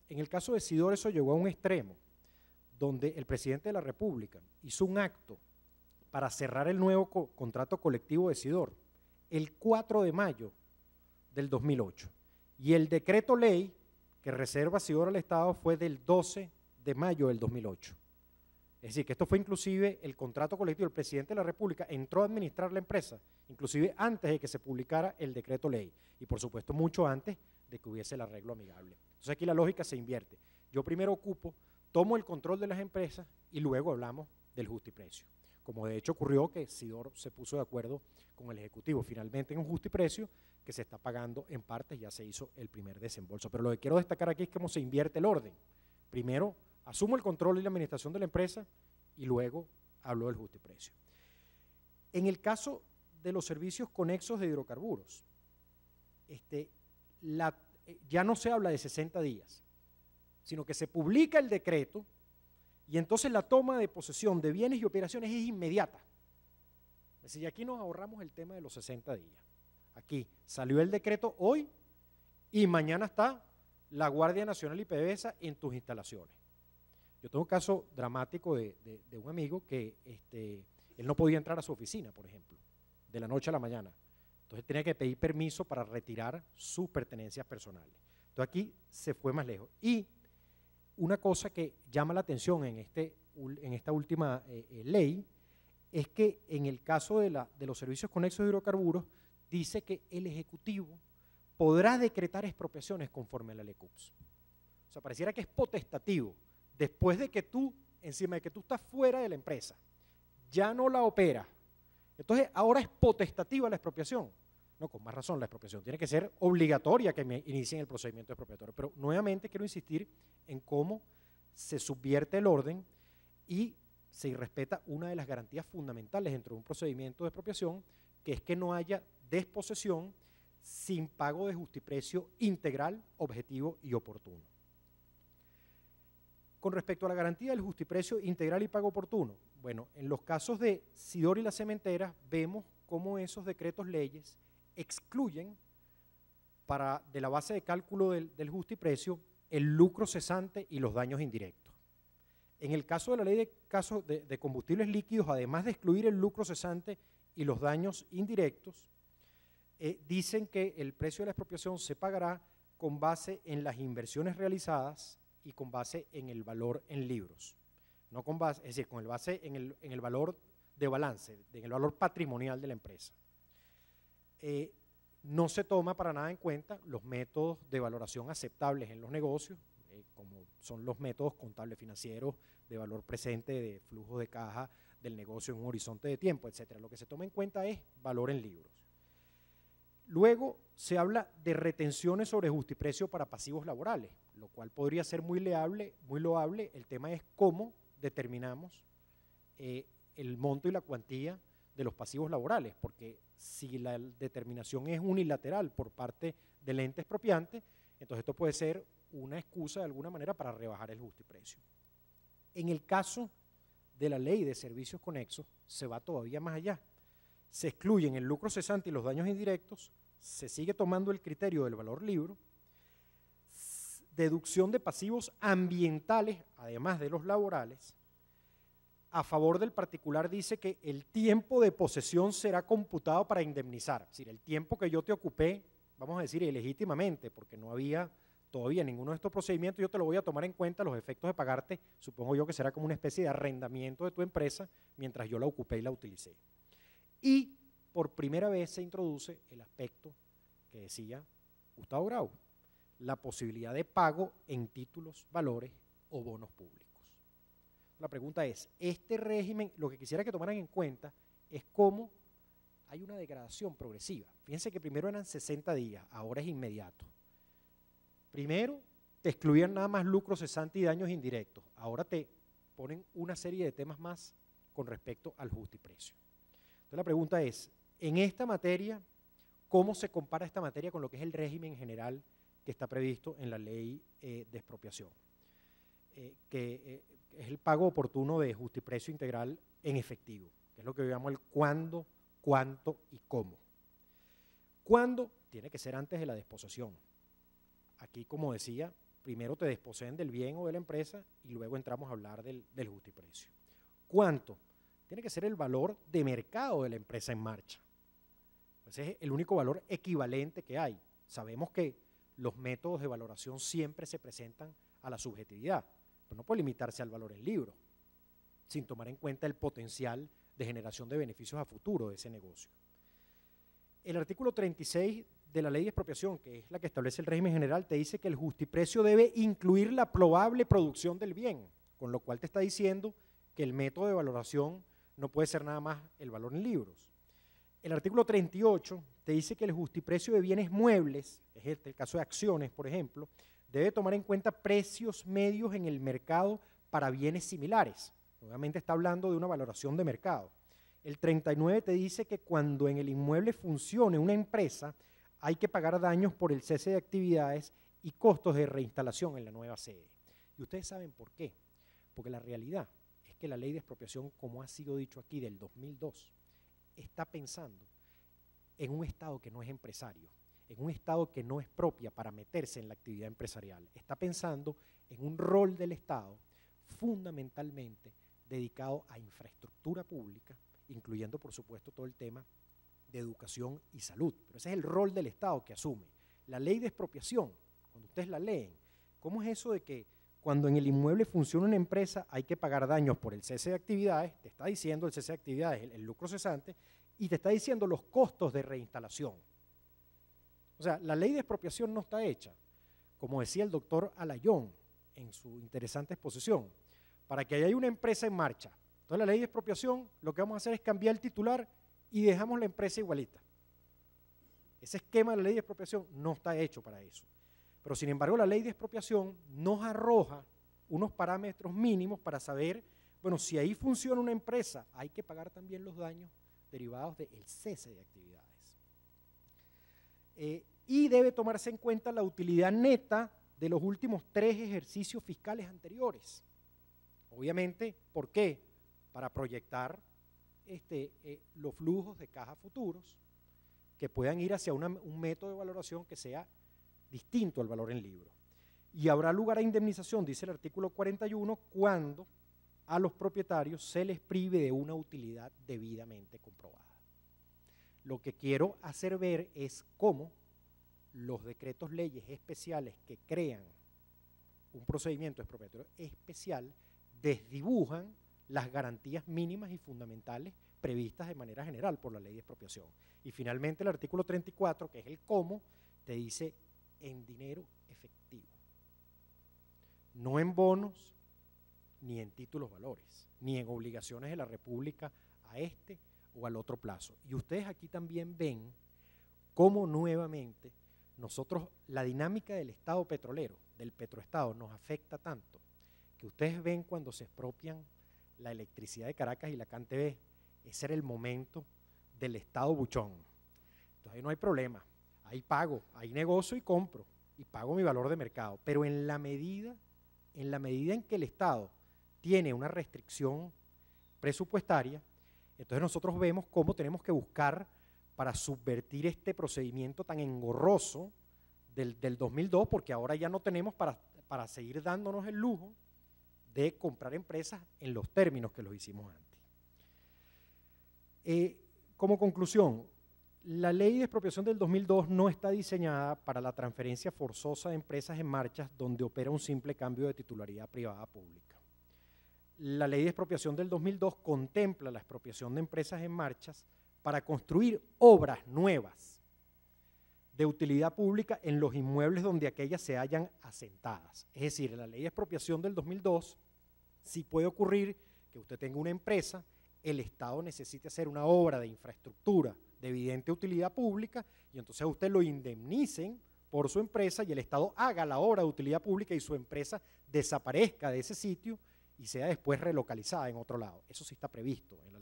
En el caso de Sidor eso llegó a un extremo, donde el presidente de la República hizo un acto para cerrar el nuevo contrato colectivo de Sidor el 4 de mayo del 2008. Y el decreto ley que reserva Sidor al Estado fue del 12 de mayo del 2008. Es decir, que esto fue inclusive el contrato colectivo. El presidente de la República entró a administrar la empresa, inclusive antes de que se publicara el decreto ley y por supuesto mucho antes de que hubiese el arreglo amigable. Entonces aquí la lógica se invierte. Yo primero tomo el control de las empresas y luego hablamos del justiprecio. Como de hecho ocurrió que Sidor se puso de acuerdo con el Ejecutivo finalmente en un justiprecio que se está pagando en partes, ya se hizo el primer desembolso. Pero lo que quiero destacar aquí es cómo se invierte el orden. Primero asumo el control y la administración de la empresa y luego hablo del justiprecio. En el caso de los servicios conexos de hidrocarburos, ya no se habla de 60 días, sino que se publica el decreto y entonces la toma de posesión de bienes y operaciones es inmediata. Es decir, aquí nos ahorramos el tema de los 60 días. Aquí salió el decreto hoy y mañana está la Guardia Nacional y PDVSA en tus instalaciones. Yo tengo un caso dramático de un amigo que él no podía entrar a su oficina, por ejemplo, de la noche a la mañana. Entonces tenía que pedir permiso para retirar sus pertenencias personales. Entonces aquí se fue más lejos. Y una cosa que llama la atención en esta última ley es que en el caso de los servicios conexos de hidrocarburos dice que el Ejecutivo podrá decretar expropiaciones conforme a la ley CUPS. O sea, pareciera que es potestativo. Después de que encima de que tú estás fuera de la empresa, ya no la operas, entonces ahora es potestativa la expropiación. No, con más razón, la expropiación tiene que ser obligatoria que me inicien el procedimiento expropiatorio. Pero nuevamente quiero insistir en cómo se subvierte el orden y se irrespeta una de las garantías fundamentales dentro de un procedimiento de expropiación, que es que no haya desposesión sin pago de justiprecio integral, objetivo y oportuno. Con respecto a la garantía del justiprecio integral y pago oportuno, bueno, en los casos de Sidor y las cementeras vemos cómo esos decretos leyes excluyen de la base de cálculo del justiprecio el lucro cesante y los daños indirectos. En el caso de la ley de combustibles líquidos, además de excluir el lucro cesante y los daños indirectos, dicen que el precio de la expropiación se pagará con base en las inversiones realizadas y con base en el valor en libros, no con base, es decir, con el base en el valor de balance, en el valor patrimonial de la empresa. No se toma para nada en cuenta los métodos de valoración aceptables en los negocios, como son los métodos contables financieros, de valor presente, de flujo de caja del negocio en un horizonte de tiempo, etcétera. Lo que se toma en cuenta es valor en libros. Luego se habla de retenciones sobre justiprecio para pasivos laborales, lo cual podría ser muy loable. El tema es cómo determinamos el monto y la cuantía de los pasivos laborales, porque si la determinación es unilateral por parte del ente expropiante, entonces esto puede ser una excusa de alguna manera para rebajar el justiprecio. En el caso de la ley de servicios conexos se va todavía más allá. Se excluyen el lucro cesante y los daños indirectos, se sigue tomando el criterio del valor libro, deducción de pasivos ambientales, además de los laborales. A favor del particular dice que el tiempo de posesión será computado para indemnizar, es decir, el tiempo que yo te ocupé, vamos a decir ilegítimamente, porque no había todavía ninguno de estos procedimientos, yo te lo voy a tomar en cuenta, los efectos de pagarte, supongo yo que será como una especie de arrendamiento de tu empresa mientras yo la ocupé y la utilicé. Y por primera vez se introduce el aspecto que decía Gustavo Grau, la posibilidad de pago en títulos, valores o bonos públicos. La pregunta es, este régimen, lo que quisiera que tomaran en cuenta es cómo hay una degradación progresiva. Fíjense que primero eran 60 días, ahora es inmediato. Primero te excluían nada más lucro cesante y daños indirectos, ahora te ponen una serie de temas más con respecto al justiprecio. Entonces la pregunta es, en esta materia, ¿cómo se compara esta materia con lo que es el régimen general que está previsto en la ley de expropiación? Que es el pago oportuno de justiprecio integral en efectivo, que es lo que yo llamo el cuándo, cuánto y cómo. ¿Cuándo? Tiene que ser antes de la desposesión. Aquí, como decía, primero te desposeen del bien o de la empresa y luego entramos a hablar del justiprecio. ¿Cuánto? Tiene que ser el valor de mercado de la empresa en marcha. Ese es el único valor equivalente que hay. Sabemos que los métodos de valoración siempre se presentan a la subjetividad, pero no puede limitarse al valor en libro, sin tomar en cuenta el potencial de generación de beneficios a futuro de ese negocio. El artículo 36 de la ley de expropiación, que es la que establece el régimen general, te dice que el justiprecio debe incluir la probable producción del bien, con lo cual te está diciendo que el método de valoración no puede ser nada más el valor en libros. El artículo 38 te dice que el justiprecio de bienes muebles, es el caso de acciones, por ejemplo, debe tomar en cuenta precios medios en el mercado para bienes similares. Nuevamente está hablando de una valoración de mercado. El 39 te dice que cuando en el inmueble funcione una empresa, hay que pagar daños por el cese de actividades y costos de reinstalación en la nueva sede. Y ustedes saben por qué. Porque la realidad es que la ley de expropiación, como ha sido dicho aquí, del 2002, está pensando en un Estado que no es empresario, en un Estado que no es propia para meterse en la actividad empresarial. Está pensando en un rol del Estado fundamentalmente dedicado a infraestructura pública, incluyendo por supuesto todo el tema de educación y salud. Pero ese es el rol del Estado que asume. La ley de expropiación, cuando ustedes la leen, ¿cómo es eso de que cuando en el inmueble funciona una empresa hay que pagar daños por el cese de actividades? Te está diciendo el cese de actividades, el lucro cesante, y te está diciendo los costos de reinstalación. O sea, la ley de expropiación no está hecha, como decía el doctor Alayón en su interesante exposición, para que haya una empresa en marcha. Entonces la ley de expropiación lo que vamos a hacer es cambiar el titular y dejamos la empresa igualita. Ese esquema de la ley de expropiación no está hecho para eso. Pero sin embargo la ley de expropiación nos arroja unos parámetros mínimos para saber, bueno, si ahí funciona una empresa, hay que pagar también los daños derivados del cese de actividades. Y debe tomarse en cuenta la utilidad neta de los últimos 3 ejercicios fiscales anteriores. Obviamente, ¿por qué? Para proyectar los flujos de caja futuros que puedan ir hacia un método de valoración que sea distinto al valor en libro. Y habrá lugar a indemnización, dice el artículo 41, cuando a los propietarios se les prive de una utilidad debidamente comprobada. Lo que quiero hacer ver es cómo los decretos leyes especiales que crean un procedimiento expropiatorio especial desdibujan las garantías mínimas y fundamentales previstas de manera general por la ley de expropiación. Y finalmente el artículo 34, que es el cómo, te dice en dinero efectivo, no en bonos, ni en títulos valores, ni en obligaciones de la República a este o al otro plazo. Y ustedes aquí también ven cómo nuevamente nosotros, la dinámica del Estado petrolero, del petroestado, nos afecta tanto, que ustedes ven cuando se expropian la electricidad de Caracas y la CanTV, ese era el momento del Estado buchón. Entonces ahí no hay problema, ahí pago, ahí negocio y compro, y pago mi valor de mercado. Pero en la medida en que el Estado tiene una restricción presupuestaria, entonces nosotros vemos cómo tenemos que buscar para subvertir este procedimiento tan engorroso del 2002, porque ahora ya no tenemos para seguir dándonos el lujo de comprar empresas en los términos que los hicimos antes. Como conclusión, la ley de expropiación del 2002 no está diseñada para la transferencia forzosa de empresas en marcha donde opera un simple cambio de titularidad privada a pública. La ley de expropiación del 2002 contempla la expropiación de empresas en marchas para construir obras nuevas de utilidad pública en los inmuebles donde aquellas se hallan asentadas. Es decir, en la ley de expropiación del 2002 sí puede ocurrir que usted tenga una empresa, el Estado necesite hacer una obra de infraestructura de evidente utilidad pública y entonces a usted lo indemnicen por su empresa y el Estado haga la obra de utilidad pública y su empresa desaparezca de ese sitio y sea después relocalizada en otro lado. Eso sí está previsto en la